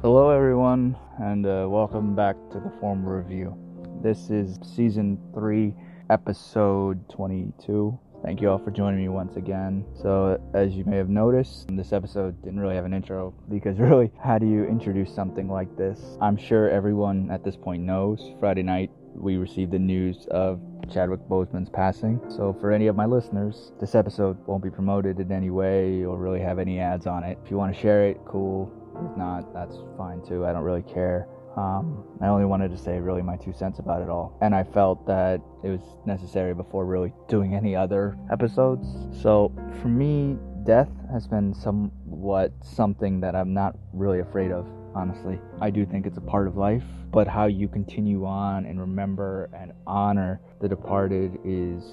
Hello, everyone, and welcome back to the Form Review. This is Season 3, Episode 22. Thank you all for joining me once again. So, as you may have noticed, this episode didn't really have an intro because, really, how do you introduce something like this? I'm sure everyone at this point knows. Friday night, we received the news of Chadwick Boseman's passing. So for any of my listeners, this episode won't be promoted in any way or really have any ads on it. If you want to share it, cool. If not, that's fine too. I don't really care. I only wanted to say really my 2 cents about it all. And I felt that it was necessary before really doing any other episodes. So for me, death has been something that I'm not really afraid of, honestly. I do think it's a part of life, but how you continue on and remember and honor the departed is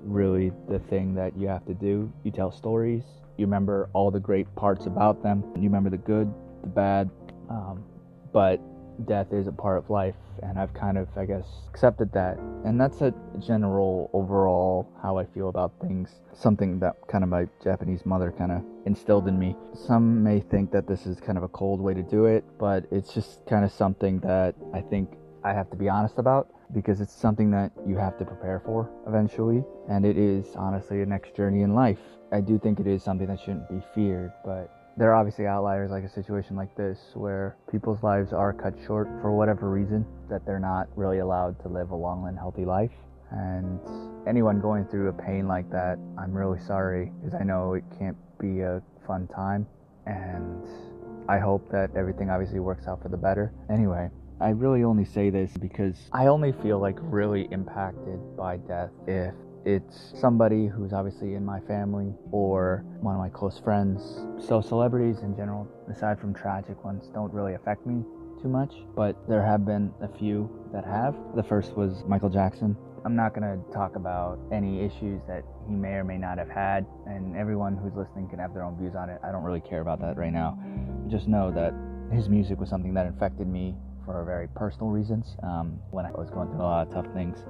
really the thing that you have to do. You tell stories, you remember all the great parts about them, you remember the good, the bad, but death is a part of life, and I've kind of, accepted that. And that's a general overall how I feel about things, something that kind of my Japanese mother kind of instilled in me. Some may think that this is kind of a cold way to do it, but it's just kind of something that I think I have to be honest about, because it's something that you have to prepare for eventually, and it is honestly the next journey in life. I do think it is something that shouldn't be feared, but there are obviously outliers, like a situation like this where people's lives are cut short for whatever reason, that they're not really allowed to live a long and healthy life. And anyone going through a pain like that, I'm really sorry, because I know it can't be a fun time, and I hope that everything obviously works out for the better. Anyway, I really only say this because I only feel like really impacted by death if it's somebody who's obviously in my family or one of my close friends. So celebrities in general, aside from tragic ones, don't really affect me too much, but there have been a few that have. The first was Michael Jackson. I'm not going to talk about any issues that he may or may not have had, and everyone who's listening can have their own views on it. I don't really care about that right now. Just know that his music was something that affected me for very personal reasons when I was going through a lot of tough things.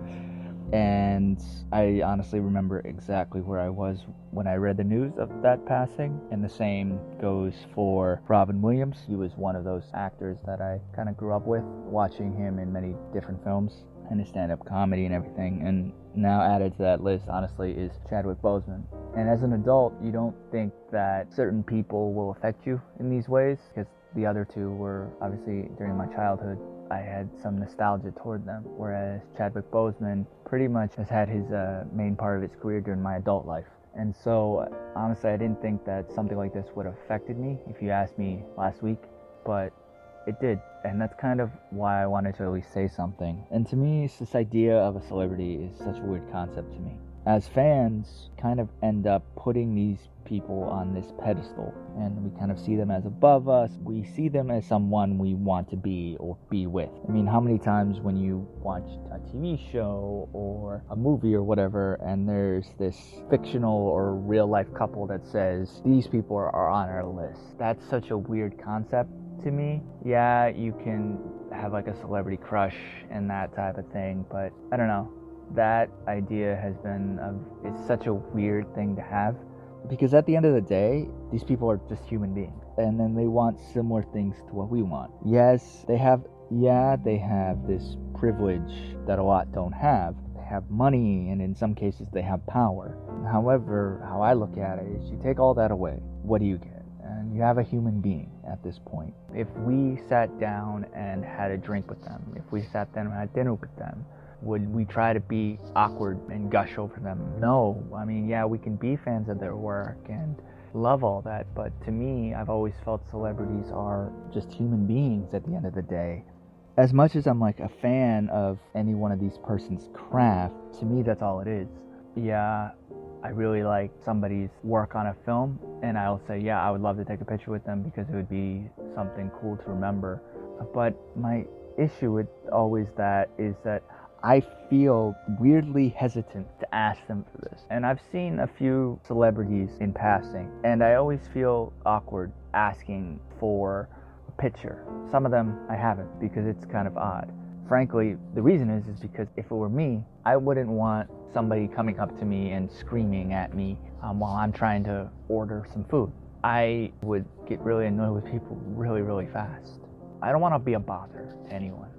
And I honestly remember exactly where I was when I read the news of that passing. And the same goes for Robin Williams. He was one of those actors that I kind of grew up with, watching him in many different films and his stand-up comedy and everything. And now added to that list, honestly, is Chadwick Boseman. And as an adult, you don't think that certain people will affect you in these ways, because the other two were obviously during my childhood. I had some nostalgia toward them, whereas Chadwick Boseman pretty much has had his main part of his career during my adult life. And so, honestly, I didn't think that something like this would have affected me if you asked me last week, but it did. And that's kind of why I wanted to at least say something. And to me, it's this idea of a celebrity is such a weird concept to me. As fans, kind of end up putting these people on this pedestal, and we kind of see them as above us. We see them as someone we want to be or be with. I mean, how many times when you watch a TV show or a movie or whatever, and there's this fictional or real life couple that says, these people are on our list. That's such a weird concept to me. Yeah, you can have like a celebrity crush and that type of thing, but I don't know. That idea has been, it's such a weird thing to have, because at the end of the day, these people are just human beings, and then they want similar things to what we want. Yes, they have this privilege that a lot don't have. They have money, and in some cases they have power. However, how I look at it is, you take all that away, what do you get? And you have a human being at this point. If we sat down and had a drink with them, if we sat down and had dinner with them, would we try to be awkward and gush over them? No. I mean, yeah, we can be fans of their work and love all that, but to me, I've always felt celebrities are just human beings at the end of the day. As much as I'm like a fan of any one of these person's craft, to me, that's all it is. Yeah, I really like somebody's work on a film, and I'll say, yeah, I would love to take a picture with them because it would be something cool to remember. But my issue with always that is that I feel weirdly hesitant to ask them for this. And I've seen a few celebrities in passing, and I always feel awkward asking for a picture. Some of them I haven't, because it's kind of odd. Frankly, the reason is because if it were me, I wouldn't want somebody coming up to me and screaming at me while I'm trying to order some food. I would get really annoyed with people really, really fast. I don't want to be a bother to anyone.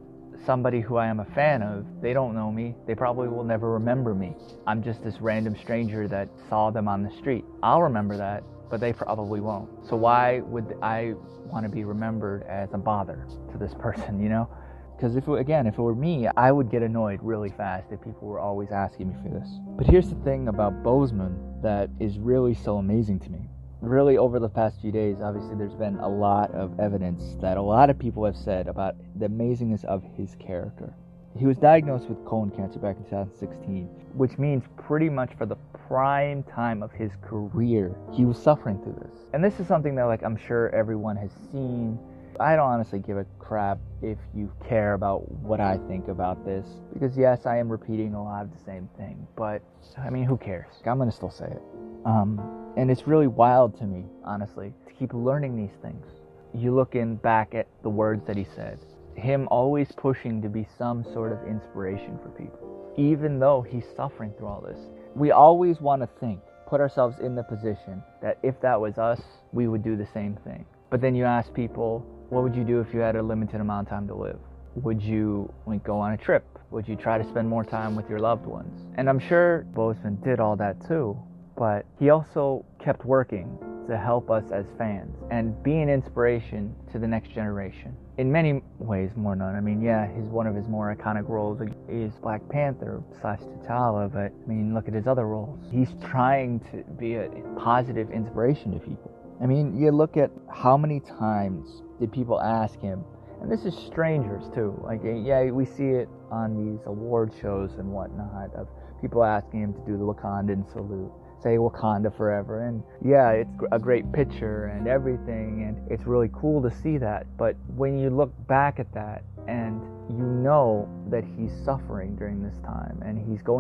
Somebody who I am a fan of, they don't know me. They probably will never remember me. I'm just this random stranger that saw them on the street. I'll remember that, but they probably won't. So why would I want to be remembered as a bother to this person, you know? Because if it were me, I would get annoyed really fast if people were always asking me for this. But here's the thing about Boseman that is really so amazing to me. Really, over the past few days, obviously there's been a lot of evidence that a lot of people have said about the amazingness of his character. He was diagnosed with colon cancer back in 2016, which means pretty much for the prime time of his career, he was suffering through this. And this is something that, like, I'm sure everyone has seen. I don't honestly give a crap if you care about what I think about this, because yes, I am repeating a lot of the same thing, but I mean, who cares? I'm gonna still say it. And it's really wild to me, honestly, to keep learning these things. You looking back at the words that he said, him always pushing to be some sort of inspiration for people, even though he's suffering through all this. We always want to put ourselves in the position that if that was us, we would do the same thing. But then you ask people, what would you do if you had a limited amount of time to live? Would you go on a trip? Would you try to spend more time with your loved ones? And I'm sure Boseman did all that too, but he also kept working to help us as fans and be an inspiration to the next generation. In many ways, more than none. I mean, yeah, one of his more iconic roles is Black Panther / T'Challa, but I mean, look at his other roles. He's trying to be a positive inspiration to people. I mean, you look at how many times did people ask him, and this is strangers too, like, yeah, we see it on these award shows and whatnot, of people asking him to do the Wakandan salute, say Wakanda forever, and yeah, it's a great picture and everything, and it's really cool to see that. But when you look back at that and you know that he's suffering during this time and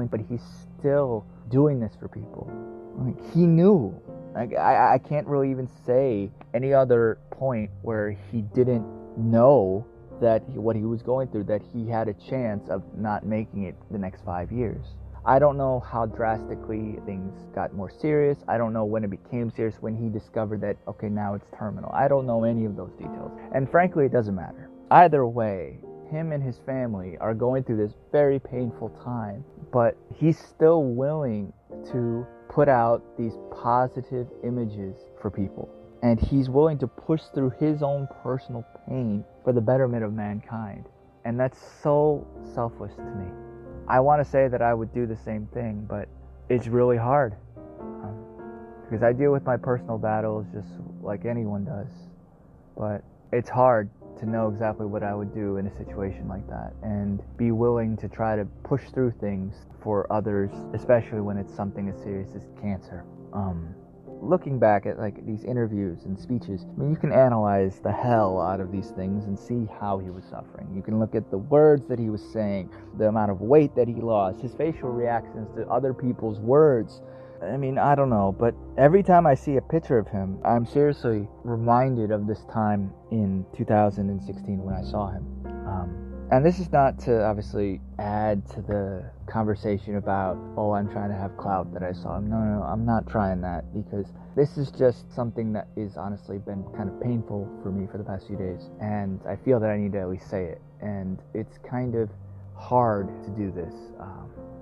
but he's still doing this for people. Like, he knew. Like, I can't really even say any other point where he didn't know that what he was going through, that he had a chance of not making it the next 5 years. I don't know how drastically things got more serious. I don't know when it became serious, when he discovered that, okay, now it's terminal. I don't know any of those details. And frankly, it doesn't matter. Either way, him and his family are going through this very painful time, but he's still willing to put out these positive images for people. And he's willing to push through his own personal pain for the betterment of mankind. And that's so selfless to me. I want to say that I would do the same thing, but it's really hard. Because I deal with my personal battles just like anyone does. But it's hard to know exactly what I would do in a situation like that, and be willing to try to push through things for others, especially when it's something as serious as cancer. Looking back at like these interviews and speeches, I mean, you can analyze the hell out of these things and see how he was suffering. You can look at the words that he was saying, the amount of weight that he lost, his facial reactions to other people's words. I mean, I don't know, but every time I see a picture of him, I'm seriously reminded of this time in 2016 when I saw him. And this is not to obviously add to the conversation about, oh, I'm trying to have clout that I saw him. No, I'm not trying that, because this is just something that is honestly been kind of painful for me for the past few days. And I feel that I need to at least say it. And it's kind of hard to do this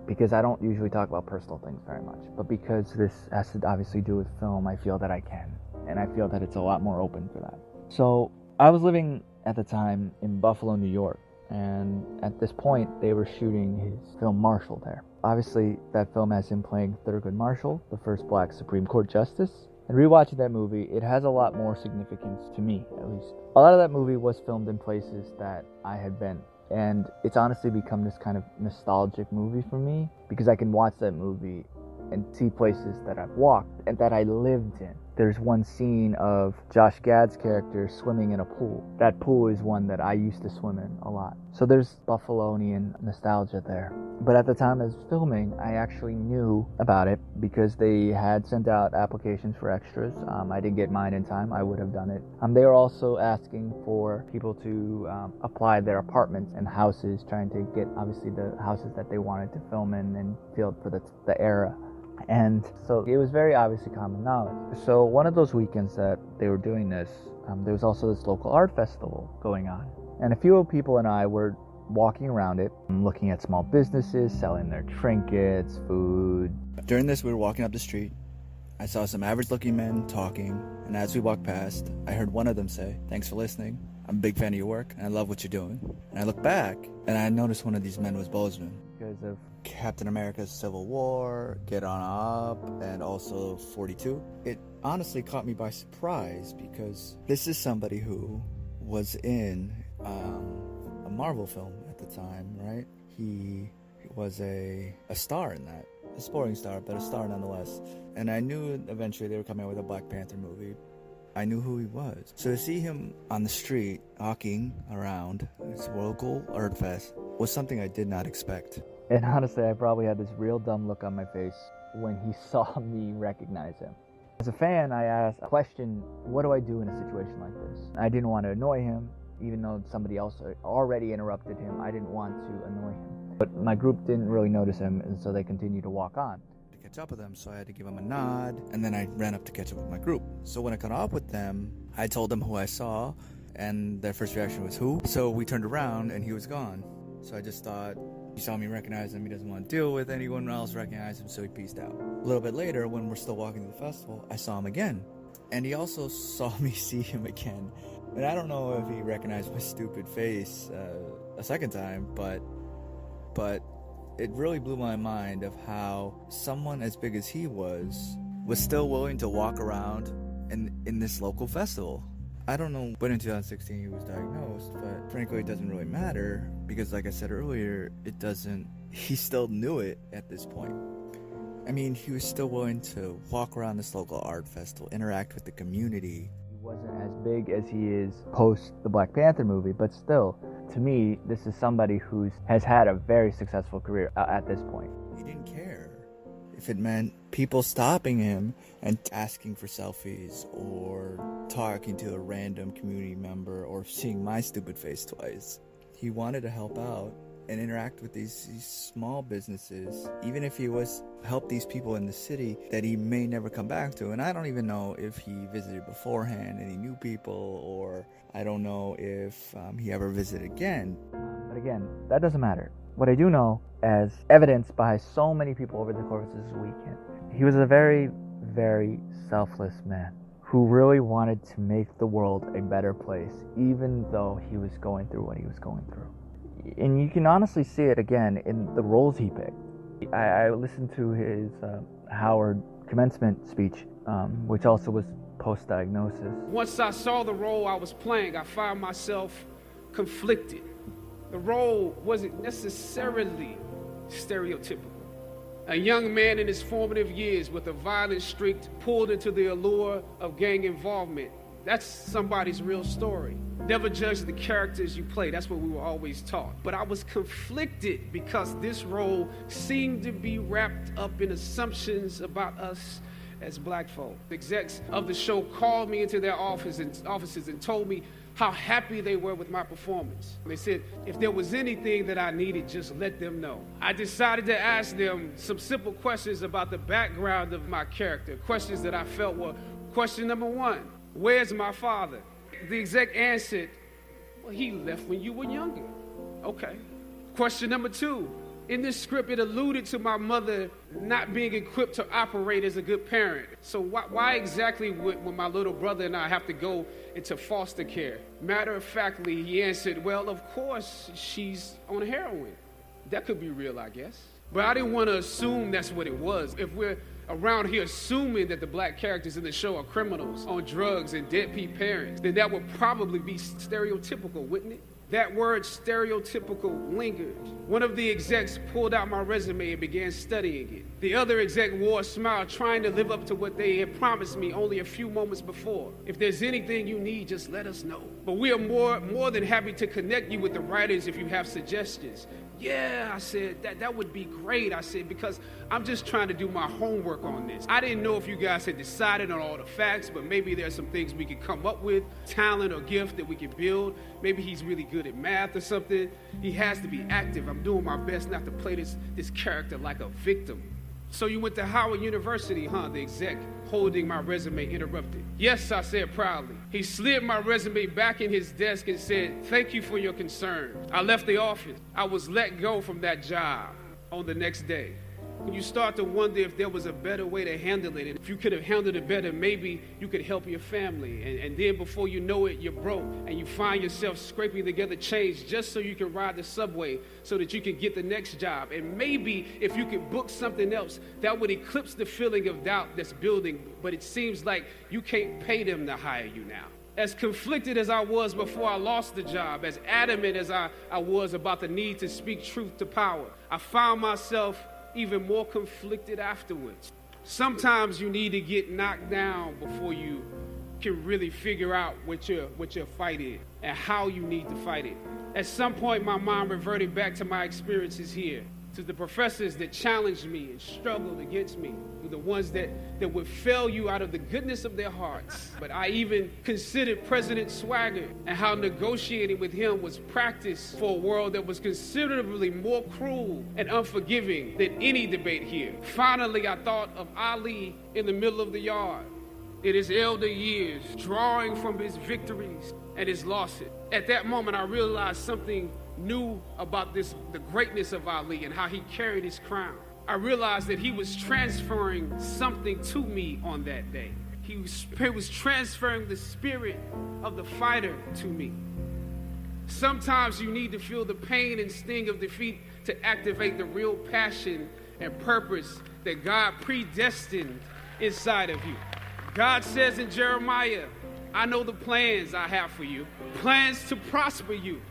because I don't usually talk about personal things very much. But because this has to obviously do with film, I feel that I can. And I feel that it's a lot more open for that. So I was living at the time in Buffalo, New York. And at this point, they were shooting his film Marshall there. Obviously, that film has him playing Thurgood Marshall, the first black Supreme Court justice. And rewatching that movie, it has a lot more significance to me, at least. A lot of that movie was filmed in places that I had been. And it's honestly become this kind of nostalgic movie for me, because I can watch that movie and see places that I've walked and that I lived in. There's one scene of Josh Gad's character swimming in a pool. That pool is one that I used to swim in a lot. So there's Buffalonian nostalgia there. But at the time I was filming, I actually knew about it because they had sent out applications for extras. I didn't get mine in time. I would have done it. They were also asking for people to apply their apartments and houses, trying to get obviously the houses that they wanted to film in and feel for the era. And so it was very obviously common knowledge. So one of those weekends that they were doing this, there was also this local art festival going on. And a few people and I were walking around it, looking at small businesses, selling their trinkets, food. During this, we were walking up the street. I saw some average-looking men talking, and as we walked past, I heard one of them say, "Thanks for listening. I'm a big fan of your work, and I love what you're doing." And I looked back, and I noticed one of these men was Boseman. Because of Captain America's Civil War, Get On Up, and also 42. It honestly caught me by surprise, because this is somebody who was in a Marvel film at the time, right? He was a star in that. A sporting star, but a star nonetheless. And I knew eventually they were coming out with a Black Panther movie. I knew who he was. So to see him on the street, walking around this local art fest, was something I did not expect. And honestly, I probably had this real dumb look on my face when he saw me recognize him. As a fan, I asked a question, what do I do in a situation like this? I didn't want to annoy him, even though somebody else already interrupted him. I didn't want to annoy him. But my group didn't really notice him, and so they continued to walk on. To catch up with them, so I had to give him a nod, and then I ran up to catch up with my group. So when I caught up with them, I told them who I saw, and their first reaction was, "Who?" So we turned around, and he was gone. So I just thought, he saw me recognize him, he doesn't want to deal with anyone else recognize him, so he peaced out. A little bit later, when we're still walking to the festival, I saw him again. And he also saw me see him again. And I don't know if he recognized my stupid face a second time, but it really blew my mind of how someone as big as he was still willing to walk around in this local festival. I don't know when in 2016 he was diagnosed, but frankly it doesn't really matter, because like I said earlier, he still knew it at this point. I mean, he was still willing to walk around this local art festival, interact with the community. He wasn't as big as he is post the Black Panther movie, but still, to me, this is somebody who has had a very successful career at this point. He didn't care if it meant people stopping him and asking for selfies, or talking to a random community member, or seeing my stupid face twice. He wanted to help out and interact with these small businesses, even if he was help these people in the city that he may never come back to. And I don't even know if he visited beforehand and he knew people, or I don't know if he ever visited again. But again, that doesn't matter. What I do know, as evidenced by so many people over the course of this weekend, he was a very, very selfless man who really wanted to make the world a better place, even though he was going through what he was going through. And you can honestly see it again in the roles he picked. I listened to his Howard commencement speech, which also was post-diagnosis. Once I saw the role I was playing, I found myself conflicted. The role wasn't necessarily stereotypical. A young man in his formative years with a violent streak pulled into the allure of gang involvement. That's somebody's real story. Never judge the characters you play. That's what we were always taught. But I was conflicted because this role seemed to be wrapped up in assumptions about us as black folk. The execs of the show called me into their offices and told me how happy they were with my performance. They said, if there was anything that I needed, just let them know. I decided to ask them some simple questions about the background of my character, questions that I felt were, question number one, where's my father? The exec answered, well, he left when you were younger. Okay. Question number two, in this script, it alluded to my mother not being equipped to operate as a good parent. So why exactly would my little brother and I have to go into foster care? Matter of factly, he answered, well, of course, she's on heroin. That could be real, I guess. But I didn't want to assume that's what it was. If we're around here assuming that the black characters in the show are criminals on drugs and deadbeat parents, then that would probably be stereotypical, wouldn't it? That word stereotypical lingered. One of the execs pulled out my resume and began studying it. The other exec wore a smile, trying to live up to what they had promised me only a few moments before. If there's anything you need, just let us know. But we are more than happy to connect you with the writers if you have suggestions. Yeah, I said, that would be great. I said, because I'm just trying to do my homework on this. I didn't know if you guys had decided on all the facts, but maybe there's some things we could come up with, talent or gift that we could build. Maybe he's really good at math or something. He has to be active. I'm doing my best not to play this character like a victim. So you went to Howard University, huh? The exec holding my resume interrupted. Yes, I said proudly. He slid my resume back in his desk and said, thank you for your concern. I left the office. I was let go from that job on the next day. When you start to wonder if there was a better way to handle it, and if you could have handled it better, maybe you could help your family. And then before you know it, you're broke, and you find yourself scraping together change just so you can ride the subway so that you can get the next job. And maybe if you could book something else, that would eclipse the feeling of doubt that's building, but it seems like you can't pay them to hire you now. As conflicted as I was before I lost the job, as adamant as I was about the need to speak truth to power, I found myself even more conflicted afterwards. Sometimes you need to get knocked down before you can really figure out what your fight is and how you need to fight it. At some point, my mind reverted back to my experiences here, to the professors that challenged me and struggled against me, to the ones that would fail you out of the goodness of their hearts. But I even considered President Swagger and how negotiating with him was practice for a world that was considerably more cruel and unforgiving than any debate here. Finally, I thought of Ali in the middle of the yard, in his elder years, drawing from his victories and his losses. At that moment, I realized something new about the greatness of Ali and how he carried his crown. I realized that he was transferring something to me on that day. He was transferring the spirit of the fighter to me. Sometimes you need to feel the pain and sting of defeat to activate the real passion and purpose that God predestined inside of you. God says in Jeremiah, I know the plans I have for you, plans to prosper you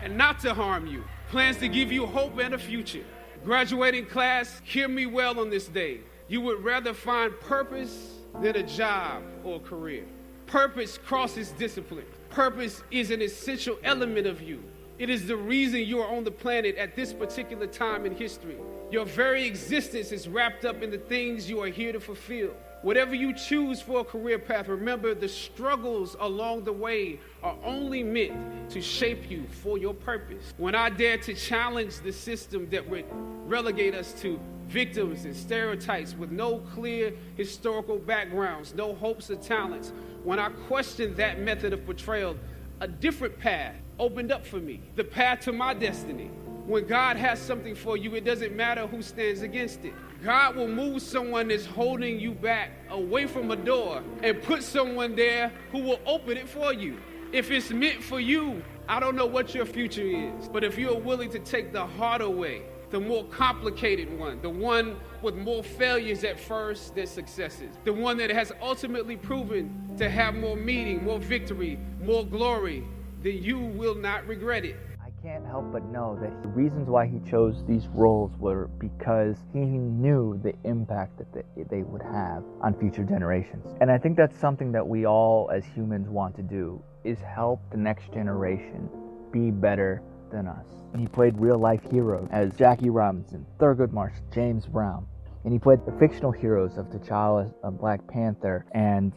and not to harm you, plans to give you hope and a future. Graduating class, hear me well on this day. You would rather find purpose than a job or a career. Purpose crosses discipline. Purpose is an essential element of you. It is the reason you are on the planet at this particular time in history. Your very existence is wrapped up in the things you are here to fulfill. Whatever you choose for a career path, remember the struggles along the way are only meant to shape you for your purpose. When I dare to challenge the system that would relegate us to victims and stereotypes with no clear historical backgrounds, no hopes or talents, when I questioned that method of portrayal, a different path opened up for me, the path to my destiny. When God has something for you, it doesn't matter who stands against it. God will move someone that's holding you back away from a door and put someone there who will open it for you. If it's meant for you, I don't know what your future is, but if you're willing to take the harder way, the more complicated one, the one with more failures at first than successes, the one that has ultimately proven to have more meaning, more victory, more glory, then you will not regret it. I can't help but know that the reasons why he chose these roles were because he knew the impact that they would have on future generations. And I think that's something that we all as humans want to do, is help the next generation be better than us. And he played real life heroes as Jackie Robinson, Thurgood Marshall, James Brown. And he played the fictional heroes of T'Challa, Black Panther, and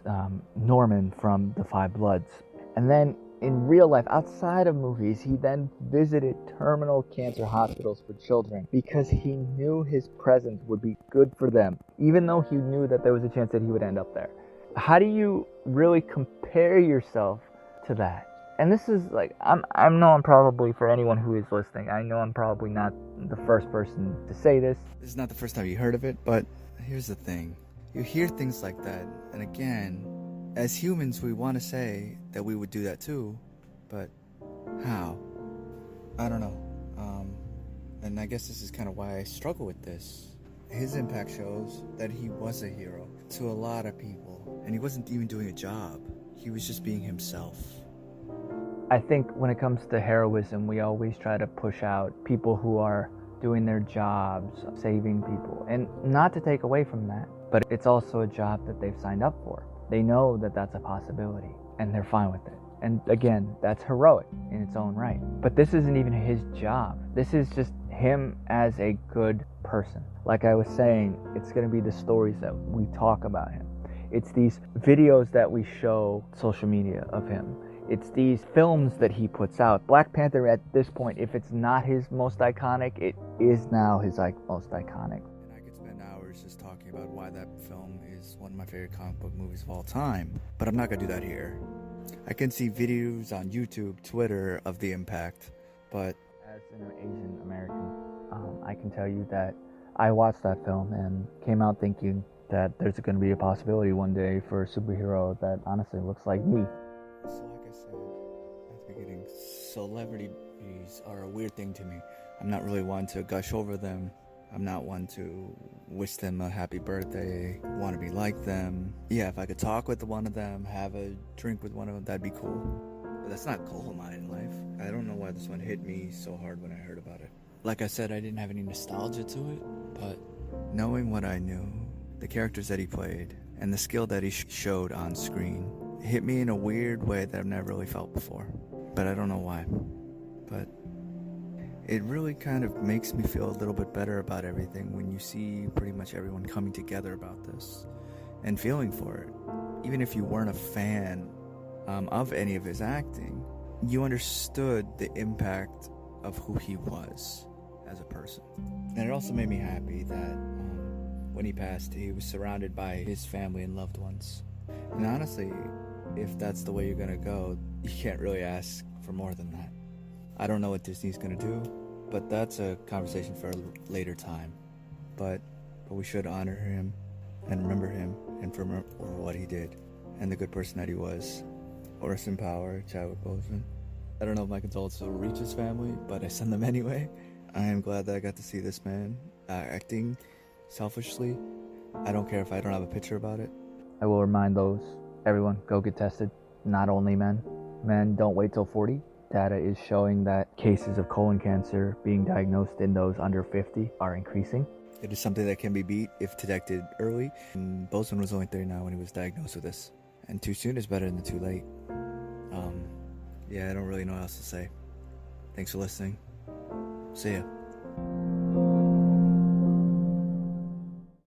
Norman from The Five Bloods. And then in real life, outside of movies, he then visited terminal cancer hospitals for children because he knew his presence would be good for them, even though he knew that there was a chance that he would end up there. How do you really compare yourself to that? And this is like, I know I'm probably, for anyone who is listening, I know I'm probably not the first person to say this. This is not the first time you heard of it, but here's the thing. You hear things like that, and again, as humans, we want to say that we would do that too, but how? I don't know. And I guess this is kind of why I struggle with this. His impact shows that he was a hero to a lot of people, and he wasn't even doing a job. He was just being himself. I think when it comes to heroism, we always try to push out people who are doing their jobs, saving people, and not to take away from that, but it's also a job that they've signed up for. They know that that's a possibility, and they're fine with it. And again, that's heroic in its own right. But this isn't even his job. This is just him as a good person. Like I was saying, it's going to be the stories that we talk about him. It's these videos that we show social media of him. It's these films that he puts out. Black Panther, at this point, if it's not his most iconic, it is now his most iconic. And I could spend hours about why that film is one of my favorite comic book movies of all time, but I'm not gonna do that here. I can see videos on YouTube, Twitter of the impact, but as an Asian American, I can tell you that I watched that film and came out thinking that there's going to be a possibility one day for a superhero that honestly looks like me. so like I said at the beginning, celebrities are a weird thing to me. I'm not really one to gush over them. I'm not one to wish them a happy birthday, want to be like them. Yeah, if I could talk with one of them, have a drink with one of them, that'd be cool. But that's not goal of mine in life. I don't know why this one hit me so hard when I heard about it. Like I said, I didn't have any nostalgia to it, but knowing what I knew, the characters that he played, and the skill that he showed on screen, hit me in a weird way that I've never really felt before. But I don't know why. But it really kind of makes me feel a little bit better about everything when you see pretty much everyone coming together about this and feeling for it. Even if you weren't a fan of any of his acting, you understood the impact of who he was as a person. And it also made me happy that when he passed, he was surrounded by his family and loved ones. And honestly, if that's the way you're gonna go, you can't really ask for more than that. I don't know what Disney's gonna do, but that's a conversation for a later time. But we should honor him and remember him and for what he did and the good person that he was. Rest in power, Chadwick Boseman. I don't know if my condolences will reach his family, but I send them anyway. I am glad that I got to see this man acting selfishly. I don't care if I don't have a picture about it. I will remind everyone, go get tested. Not only men. Men, don't wait till 40. Data is showing that cases of colon cancer being diagnosed in those under 50 are increasing. It is something that can be beat if detected early. And Boseman was only 39 when he was diagnosed with this. And too soon is better than too late. Yeah, I don't really know what else to say. Thanks for listening. See ya.